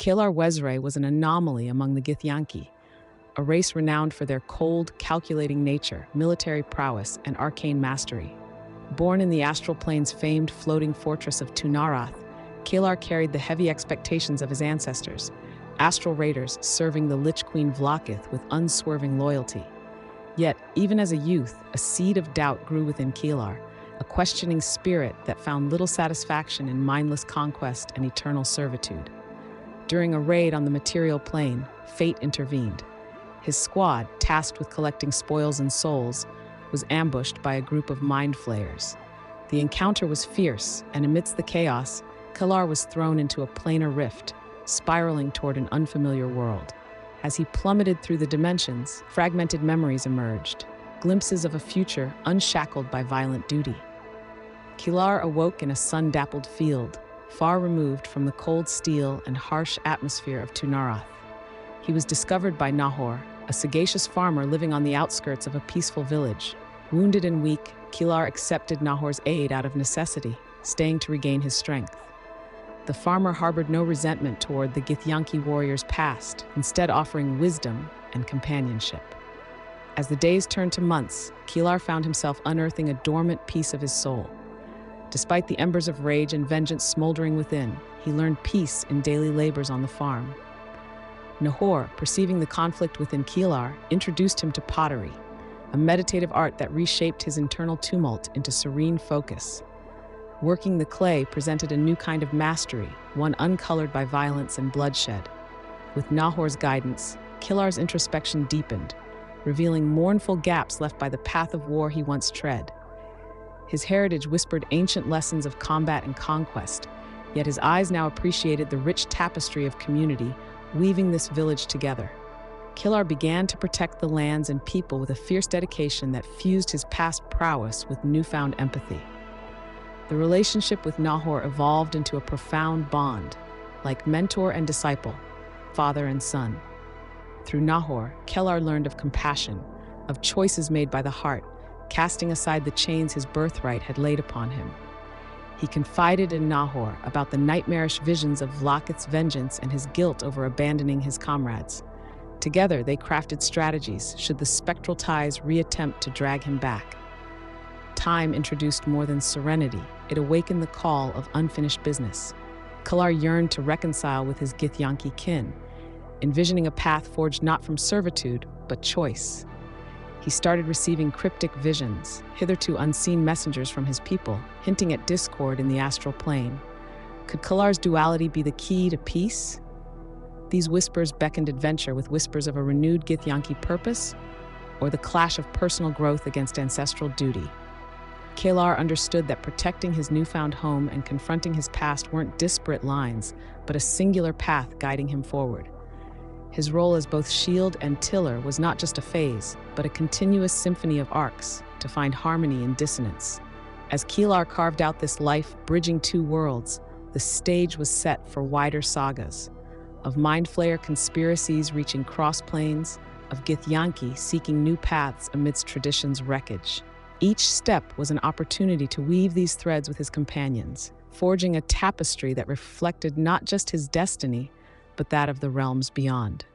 Qelar Wez'rae was an anomaly among the Githyanki, a race renowned for their cold, calculating nature, military prowess, and arcane mastery. Born in the astral plane's famed floating fortress of Tunarath, Qelar carried the heavy expectations of his ancestors, astral raiders serving the Lich Queen Vlaakith with unswerving loyalty. Yet, even as a youth, a seed of doubt grew within Qelar, a questioning spirit that found little satisfaction in mindless conquest and eternal servitude. During a raid on the material plane, fate intervened. His squad, tasked with collecting spoils and souls, was ambushed by a group of mind flayers. The encounter was fierce, and amidst the chaos, Qelar was thrown into a planar rift, spiraling toward an unfamiliar world. As he plummeted through the dimensions, fragmented memories emerged, glimpses of a future unshackled by violent duty. Qelar awoke in a sun-dappled field, far removed from the cold steel and harsh atmosphere of Tunarath. He was discovered by Nahor, a sagacious farmer living on the outskirts of a peaceful village. Wounded and weak, Qelar accepted Nahor's aid out of necessity, staying to regain his strength. The farmer harbored no resentment toward the Githyanki warrior's past, instead offering wisdom and companionship. As the days turned to months, Qelar found himself unearthing a dormant piece of his soul. Despite the embers of rage and vengeance smoldering within, he learned peace in daily labors on the farm. Nahor, perceiving the conflict within Qelar, introduced him to pottery, a meditative art that reshaped his internal tumult into serene focus. Working the clay presented a new kind of mastery, one uncolored by violence and bloodshed. With Nahor's guidance, Qelar's introspection deepened, revealing mournful gaps left by the path of war he once tread. His heritage whispered ancient lessons of combat and conquest, yet his eyes now appreciated the rich tapestry of community weaving this village together. Qelar began to protect the lands and people with a fierce dedication that fused his past prowess with newfound empathy. The relationship with Nahor evolved into a profound bond, like mentor and disciple, father and son. Through Nahor, Qelar learned of compassion, of choices made by the heart, casting aside the chains his birthright had laid upon him. He confided in Nahor about the nightmarish visions of Vlaakith's vengeance and his guilt over abandoning his comrades. Together, they crafted strategies should the spectral ties reattempt to drag him back. Time introduced more than serenity. It awakened the call of unfinished business. Qelar yearned to reconcile with his Githyanki kin, envisioning a path forged not from servitude, but choice. He started receiving cryptic visions, hitherto unseen messengers from his people, hinting at discord in the astral plane. Could Qelar's duality be the key to peace? These whispers beckoned adventure with whispers of a renewed Githyanki purpose, or the clash of personal growth against ancestral duty. Qelar understood that protecting his newfound home and confronting his past weren't disparate lines, but a singular path guiding him forward. His role as both shield and tiller was not just a phase, but a continuous symphony of arcs to find harmony in dissonance. As Qelar carved out this life bridging two worlds, the stage was set for wider sagas, of mind flayer conspiracies reaching cross planes, of Githyanki seeking new paths amidst tradition's wreckage. Each step was an opportunity to weave these threads with his companions, forging a tapestry that reflected not just his destiny, but that of the realms beyond.